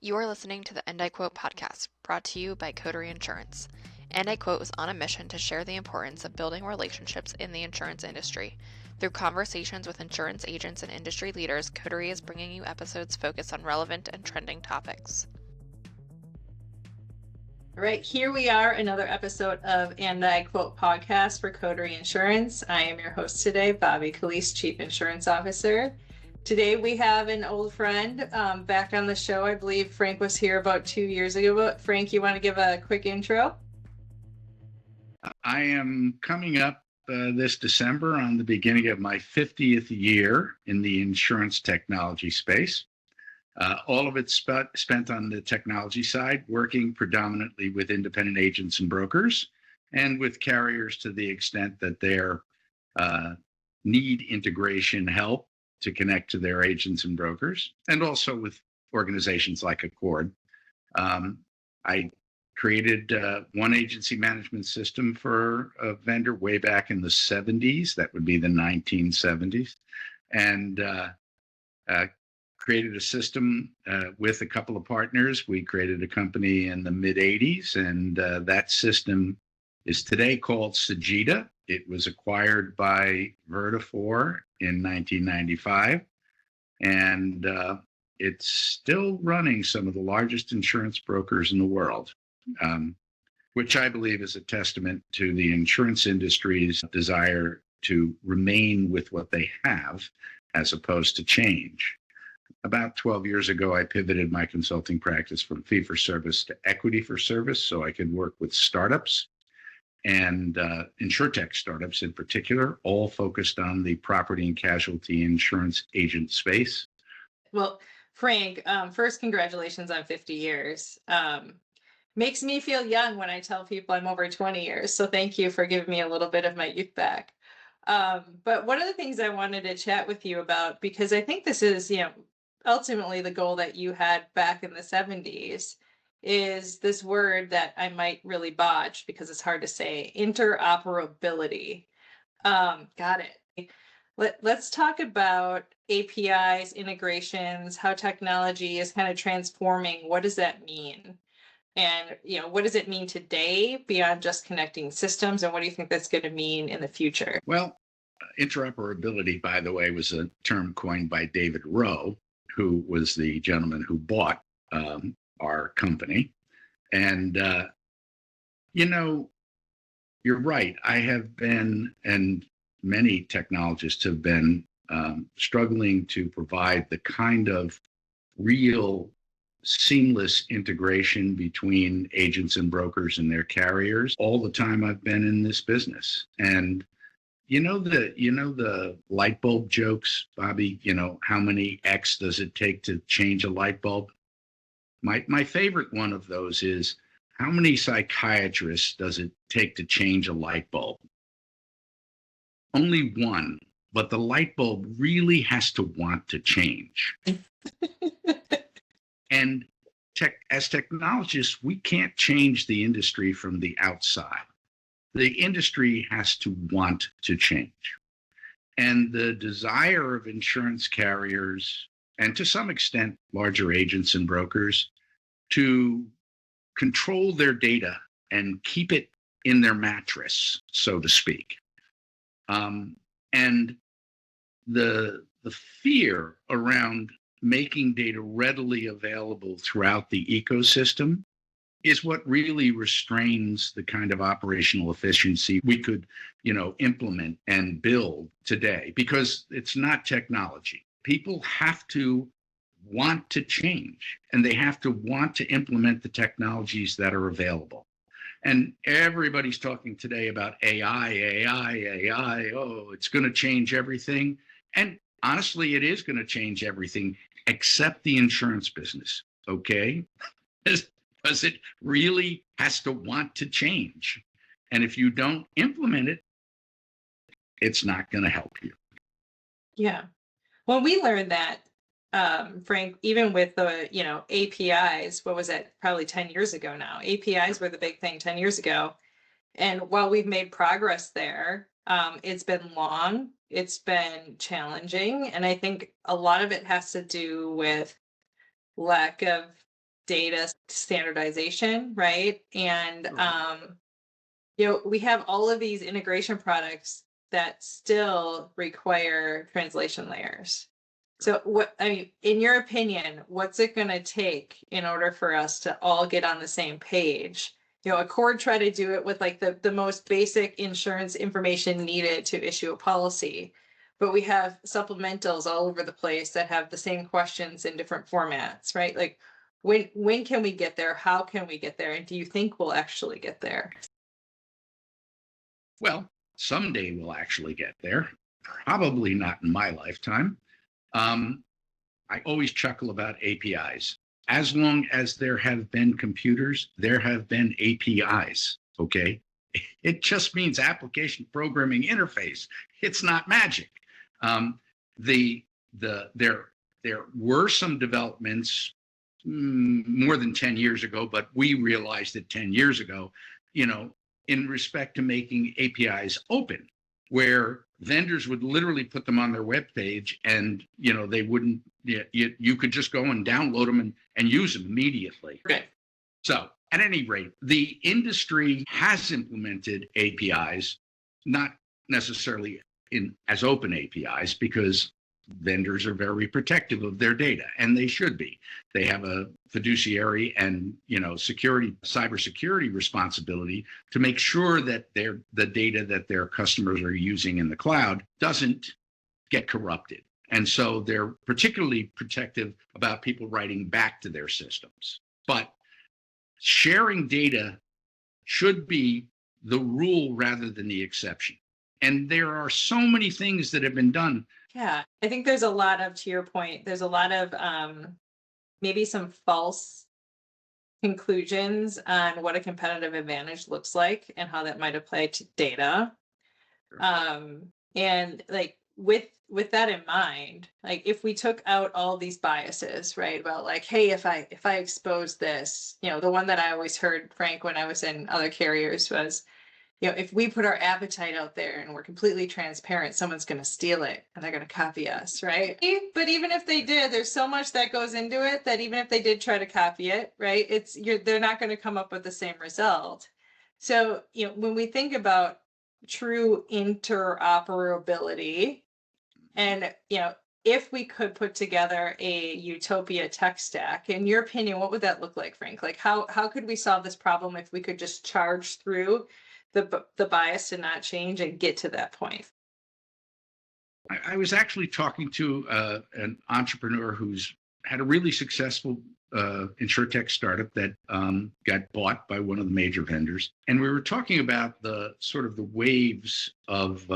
You are listening to the And I Quote podcast, brought to you by Coterie Insurance. And I Quote is on a mission to share the importance of building relationships in the insurance industry. Through conversations with insurance agents and industry leaders, Coterie is bringing you episodes focused on relevant and trending topics. All right, here we are, another episode of And I Quote podcast for Coterie Insurance. I am your host today, Bobbie Collies, Chief Insurance Officer. Today we have an old friend back on the show. I believe Frank was here about 2 years ago. But Frank, you want to give a quick intro? I am coming up this December on the beginning of my 50th year in the insurance technology space. All of it spent on the technology side, working predominantly with independent agents and brokers and with carriers to the extent that they need integration help to connect to their agents and brokers, and also with organizations like Accord. I created one agency management system for a vendor way back in the 70s. That would be the 1970s. And created a system with a couple of partners. We created a company in the mid 80s, and that system is today called Sagitta. It was acquired by Vertafore in 1995, and it's still running some of the largest insurance brokers in the world, which I believe is a testament to the insurance industry's desire to remain with what they have as opposed to change. About 12 years ago, I pivoted my consulting practice from fee-for-service to equity-for-service so I could work with startups and insurtech startups in particular, all focused on the property and casualty insurance agent space. Well, Frank, first, congratulations on 50 years. Makes me feel young when I tell people I'm over 20 years. So thank you for giving me a little bit of my youth back. But one of the things I wanted to chat with you about, because I think this is, ultimately the goal that you had back in the 70s, is this word that I might really botch because it's hard to say: interoperability. Got it. Let's talk about APIs, integrations, how technology is kind of transforming. What does that mean? And, what does it mean today beyond just connecting systems? And what do you think that's going to mean in the future? Well, interoperability, by the way, was a term coined by David Rowe, who was the gentleman who bought our company. And, you're right. I have been, and many technologists have been, struggling to provide the kind of real seamless integration between agents and brokers and their carriers all the time I've been in this business. And the light bulb jokes, Bobbie, how many X does it take to change a light bulb? My favorite one of those is, how many psychiatrists does it take to change a light bulb? Only one, but the light bulb really has to want to change. And as technologists, we can't change the industry from the outside. The industry has to want to change. And the desire of insurance carriers, and to some extent larger agents and brokers, to control their data and keep it in their mattress, so to speak. And the fear around making data readily available throughout the ecosystem is what really restrains the kind of operational efficiency we could, implement and build today, because it's not technology. People have to want to change, and they have to want to implement the technologies that are available. And everybody's talking today about AI. Oh, it's going to change everything. And honestly, it is going to change everything except the insurance business, okay? Because it really has to want to change. And if you don't implement it, it's not going to help you. Yeah. Well, we learned that, Frank, even with the, APIs, what was it? Probably 10 years ago now. APIs were the big thing 10 years ago. And while we've made progress there, it's been long, it's been challenging. And I think a lot of it has to do with lack of data standardization, right? And Sure. we have all of these integration products that still require translation layers. So what, I mean, in your opinion, what's it going to take in order for us to all get on the same page? Accord try to do it with like the most basic insurance information needed to issue a policy. But we have supplementals all over the place that have the same questions in different formats, right? Like when can we get there? How can we get there? And do you think we'll actually get there? Well, someday we'll actually get there. Probably not in my lifetime. I always chuckle about APIs. As long as there have been computers, there have been APIs. Okay. It just means application programming interface. It's not magic. Um, the there were some developments more than 10 years ago, but we realized it 10 years ago, in respect to making APIs open, where vendors would literally put them on their web page and, they wouldn't, you could just go and download them and use them immediately. Okay. So at any rate, the industry has implemented APIs, not necessarily as open APIs, because vendors are very protective of their data, and they should be. They have a fiduciary and cybersecurity responsibility to make sure that the data that their customers are using in the cloud doesn't get corrupted. And so they're particularly protective about people writing back to their systems. But sharing data should be the rule rather than the exception. And there are so many things that have been done. Yeah, I think there's a lot of, to your point, there's a lot of maybe some false conclusions on what a competitive advantage looks like and how that might apply to data. And like with that in mind, like if we took out all these biases, right, about like, hey, if I expose this, the one that I always heard, Frank, when I was in other carriers was, if we put our appetite out there and we're completely transparent, someone's going to steal it and they're going to copy us, right? But even if they did, there's so much that goes into it that even if they did try to copy it, right, they're not going to come up with the same result. So, when we think about true interoperability, and if we could put together a utopia tech stack, in your opinion, what would that look like, Frank? Like how could we solve this problem if we could just charge through the bias to not change and get to that point? I was actually talking to an entrepreneur who's had a really successful insurtech startup that got bought by one of the major vendors. And we were talking about the sort of the waves of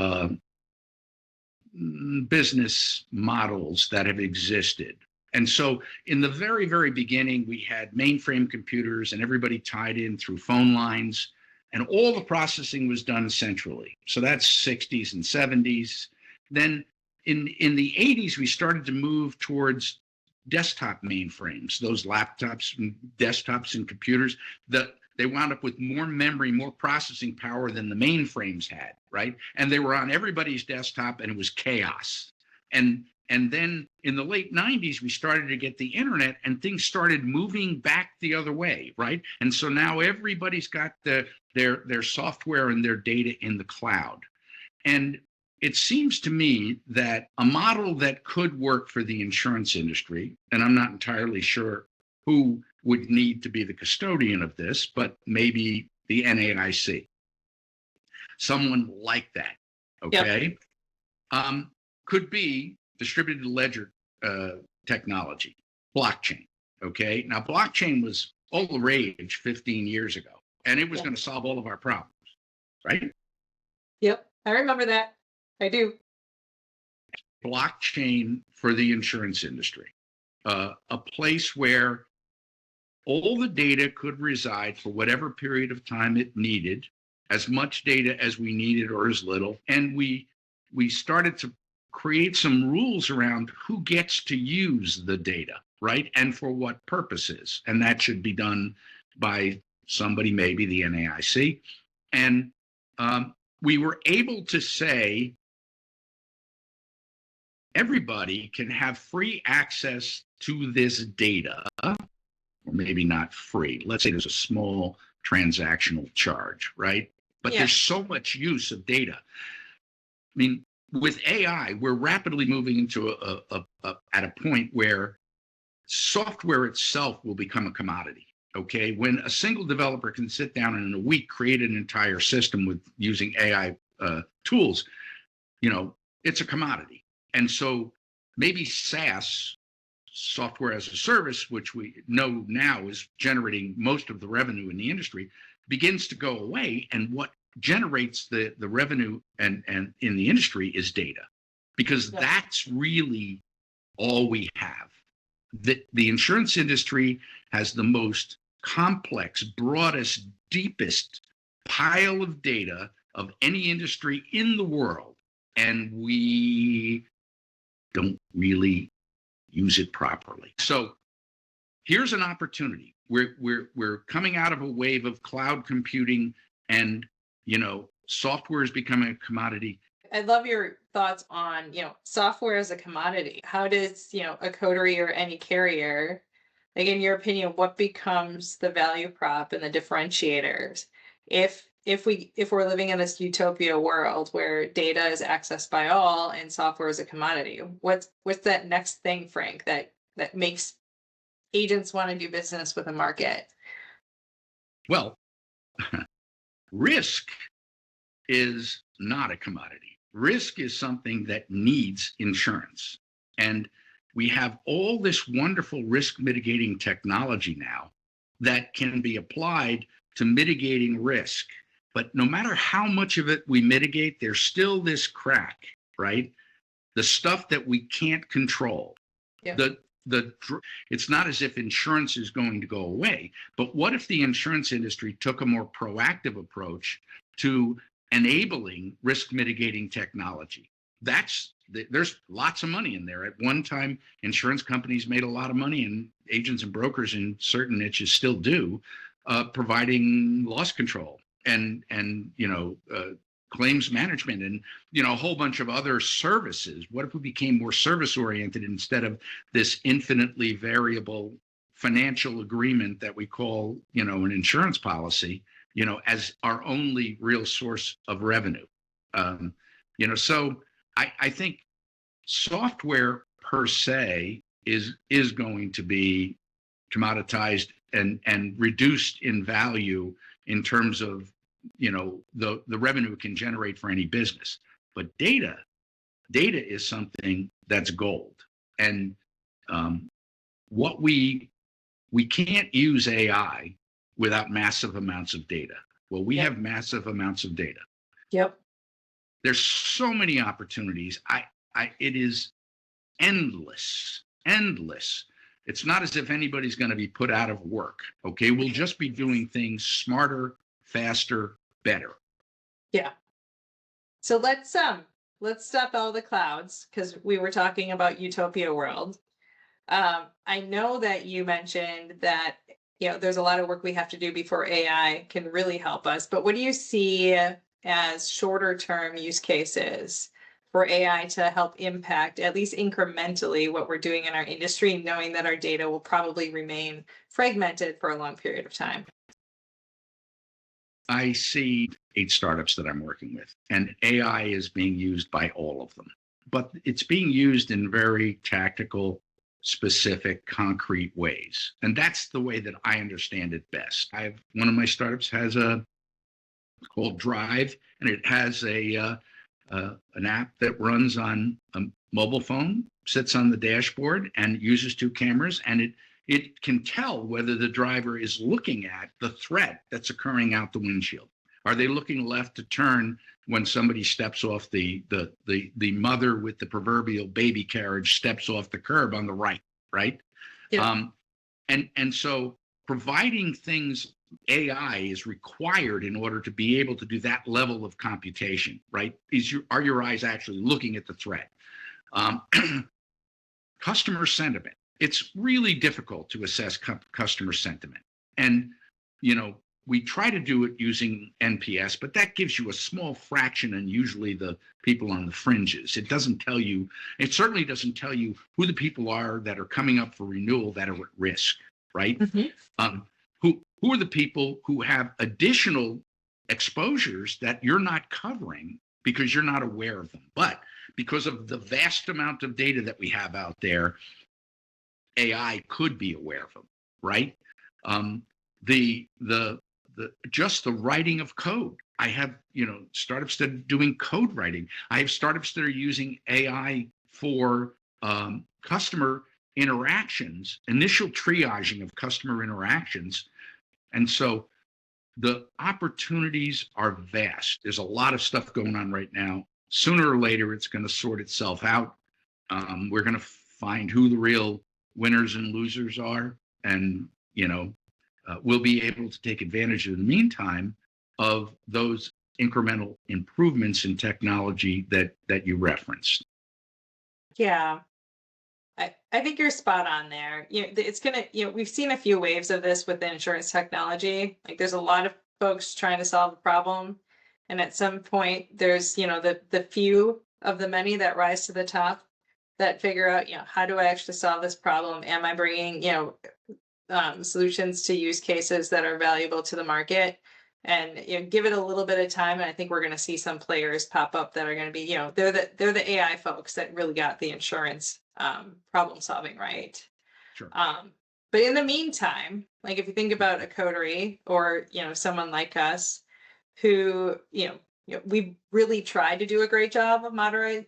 business models that have existed. And so in the very, very beginning, we had mainframe computers and everybody tied in through phone lines, and all the processing was done centrally. So that's 60s and 70s. Then in the 80s, we started to move towards desktop mainframes, those laptops and desktops and computers that they wound up with more memory, more processing power than the mainframes had, right? And they were on everybody's desktop, and it was chaos. And then in the late 90s, we started to get the internet, and things started moving back the other way, right? And so now everybody's got their software and their data in the cloud. And it seems to me that a model that could work for the insurance industry, and I'm not entirely sure who would need to be the custodian of this, but maybe the NAIC, someone like that, okay, could be distributed ledger technology, blockchain, okay? Now, blockchain was all the rage 15 years ago, and it was going to solve all of our problems, right? Yep, I remember that. I do. Blockchain for the insurance industry, a place where all the data could reside for whatever period of time it needed, as much data as we needed or as little. And we started to create some rules around who gets to use the data, right? And for what purposes. And that should be done by somebody, maybe the NAIC. And we were able to say, everybody can have free access to this data, or maybe not free. Let's say there's a small transactional charge, right? But Yeah. there's so much use of data. I mean, with AI, we're rapidly moving into at a point where software itself will become a commodity. Okay, when a single developer can sit down and in a week create an entire system with using AI tools, it's a commodity. And so maybe SaaS, software as a service, which we know now is generating most of the revenue in the industry, begins to go away. And what generates the revenue and in the industry is data, because that's really all we have. The insurance industry has the most complex, broadest, deepest pile of data of any industry in the world, and we don't really use it properly. So here's an opportunity. We're coming out of a wave of cloud computing, and software is becoming a commodity. I love your thoughts on, software as a commodity. How does, a coterie or any carrier, like in your opinion, what becomes the value prop and the differentiators if we're living in this utopia world where data is accessed by all and software is a commodity? What's that next thing, Frank, that makes agents want to do business with a market? Well, risk is not a commodity. Risk is something that needs insurance. And we have all this wonderful risk mitigating technology now that can be applied to mitigating risk. But no matter how much of it we mitigate, there's still this crack, right? The stuff that we can't control. Yeah. It's not as if insurance is going to go away, but what if the insurance industry took a more proactive approach to enabling risk mitigating technology? There's lots of money in there. At one time, insurance companies made a lot of money, and agents and brokers in certain niches still do, providing loss control and claims management and a whole bunch of other services. What if we became more service oriented instead of this infinitely variable financial agreement that we call an insurance policy as our only real source of revenue? So I think software per se is going to be commoditized and reduced in value in terms of the revenue it can generate for any business. But data is something that's gold. And what we can't use AI without massive amounts of data. Well, we have massive amounts of data. Yep. There's so many opportunities. It is endless. It's not as if anybody's going to be put out of work. Okay, we'll just be doing things smarter, faster, better. Yeah. So let's stop all the clouds, because we were talking about utopia world. I know that you mentioned that there's a lot of work we have to do before AI can really help us. But what do you see as shorter term use cases for AI to help impact, at least incrementally, what we're doing in our industry, knowing that our data will probably remain fragmented for a long period of time? I see 8 startups that I'm working with, and AI is being used by all of them. But it's being used in very tactical, specific, concrete ways. And that's the way that I understand it best. One of my startups has called Drive, and it has an app that runs on a mobile phone, sits on the dashboard, and uses 2 cameras, and it can tell whether the driver is looking at the threat that's occurring out the windshield. Are they looking left to turn when somebody steps off the mother with the proverbial baby carriage steps off the curb on the right? Yeah. And so providing things, AI is required in order to be able to do that level of computation, right? Are your eyes actually looking at the threat? Customer sentiment. It's really difficult to assess customer sentiment. And, we try to do it using NPS, but that gives you a small fraction, and usually the people on the fringes. It certainly doesn't tell you who the people are that are coming up for renewal that are at risk, right? Mhm. Who are the people who have additional exposures that you're not covering because you're not aware of them? But because of the vast amount of data that we have out there, AI could be aware of them, right? Um, the just the writing of code. I have startups that are doing code writing. I have startups that are using AI for customer interactions, initial triaging of customer interactions, and so the opportunities are vast. There's a lot of stuff going on right now. Sooner or later, it's going to sort itself out. We're going to find who the real winners and losers are, and we'll be able to take advantage in the meantime of those incremental improvements in technology that you referenced. Yeah. I think you're spot on there. It's gonna, we've seen a few waves of this with the insurance technology. Like there's a lot of folks trying to solve a problem. And at some point there's, the few of the many that rise to the top that figure out, how do I actually solve this problem? Am I bringing, solutions to use cases that are valuable to the market? And give it a little bit of time, and I think we're going to see some players pop up that are going to be, they're the AI folks that really got the insurance problem solving right. Sure. But in the meantime, like if you think about a coterie or someone like us who we really tried to do a great job of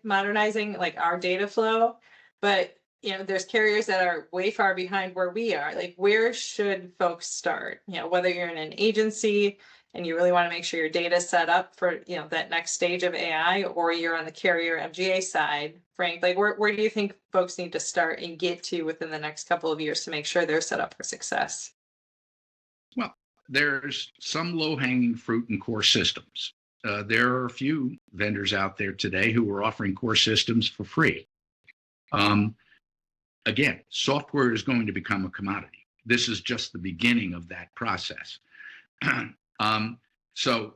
modernizing like our data flow, but there's carriers that are way far behind where we are. Like where should folks start? Whether you're in an agency and you really want to make sure your data is set up for that next stage of AI, or you're on the carrier MGA side, Frank, like where do you think folks need to start and get to within the next couple of years to make sure they're set up for success? Well, there's some low-hanging fruit in core systems. There are a few vendors out there today who are offering core systems for free. Again, software is going to become a commodity. This is just the beginning of that process. So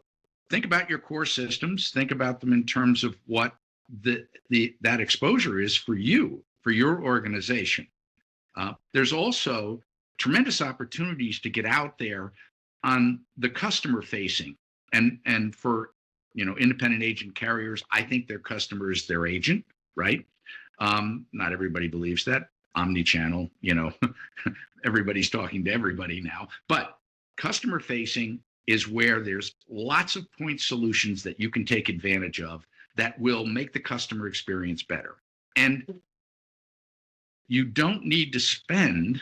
think about your core systems. Think about them in terms of what that exposure is for you, for your organization. There's also tremendous opportunities to get out there on the customer facing, and for independent agent carriers, I think their customer is their agent, right? Not everybody believes that. Omni-channel, everybody's talking to everybody now, but customer facing is where there's lots of point solutions that you can take advantage of that will make the customer experience better. And you don't need to spend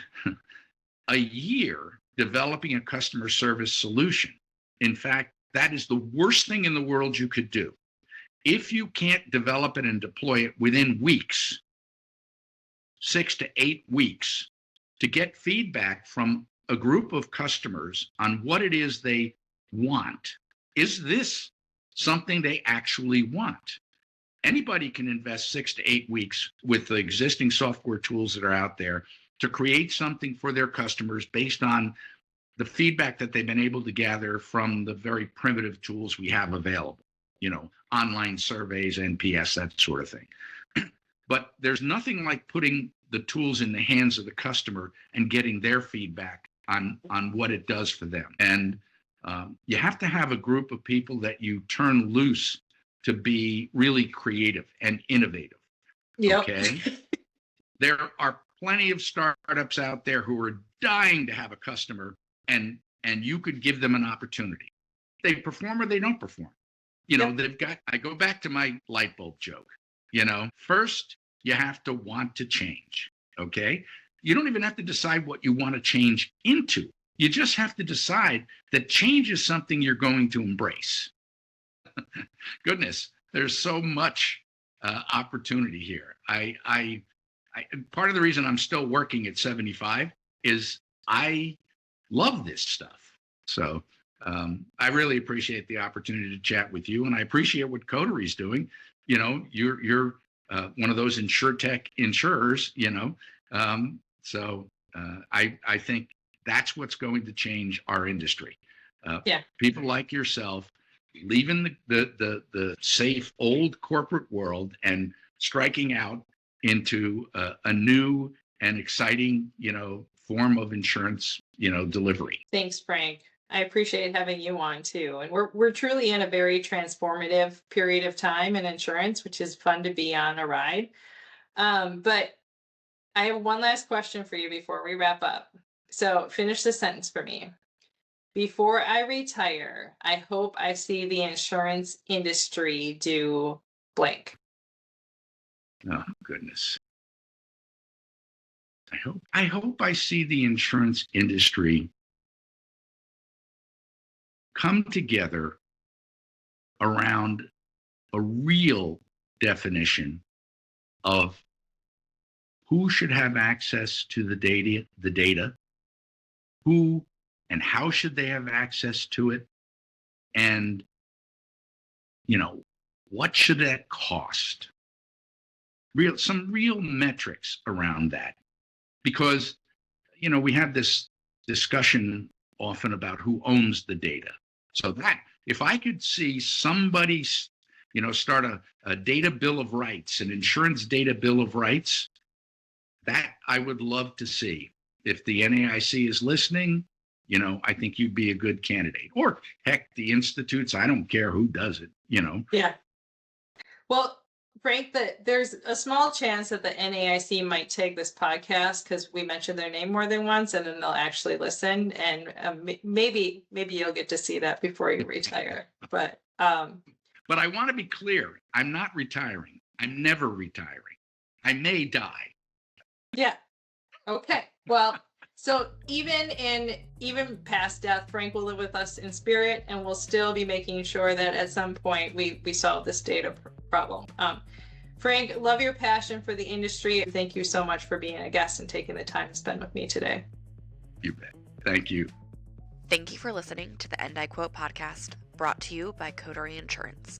a year developing a customer service solution. In fact, that is the worst thing in the world you could do. If you can't develop it and deploy it within weeks, 6 to 8 weeks, to get feedback from a group of customers on what it is they want. Is this something they actually want? Anybody can invest 6 to 8 weeks with the existing software tools that are out there to create something for their customers based on the feedback that they've been able to gather from the very primitive tools we have available, online surveys, NPS, that sort of thing. But there's nothing like putting the tools in the hands of the customer and getting their feedback on what it does for them. And you have to have a group of people that you turn loose to be really creative and innovative. Yep. Okay. There are plenty of startups out there who are dying to have a customer, and you could give them an opportunity. They perform or they don't perform. I go back to my light bulb joke. First you have to want to change. Okay. You don't even have to decide what you want to change into. You just have to decide that change is something you're going to embrace. Goodness, there's so much opportunity here. I part of the reason I'm still working at 75 is I love this stuff. So I really appreciate the opportunity to chat with you, and I appreciate what Coterie's doing. You're one of those insurtech insurers. So I think that's what's going to change our industry. People like yourself leaving the safe old corporate world and striking out into a new and exciting, form of insurance, delivery. Thanks, Frank. I appreciate having you on too. And we're truly in a very transformative period of time in insurance, which is fun to be on a ride. But I have one last question for you before we wrap up. So finish the sentence for me. Before I retire, I hope I see the insurance industry do blank. Oh, goodness. I hope I see the insurance industry come together around a real definition of who should have access to the data, who and how should they have access to it, and what should that cost? Some real metrics around that, because we have this discussion often about who owns the data. So that if I could see somebody start a data bill of rights, an insurance data bill of rights, that I would love to see. If the NAIC is listening, I think you'd be a good candidate. Or heck, the institutes, I don't care who does it, Yeah. Well, Frank, there's a small chance that the NAIC might take this podcast because we mentioned their name more than once, and then they'll actually listen. And maybe you'll get to see that before you retire. But I want to be clear. I'm not retiring. I'm never retiring. I may die. Yeah. Okay. Well, so even past death, Frank will live with us in spirit, and we'll still be making sure that at some point we solve this data problem. Frank, love your passion for the industry. Thank you so much for being a guest and taking the time to spend with me today. You bet. Thank you. Thank you for listening to the End I Quote podcast, brought to you by Coterie Insurance.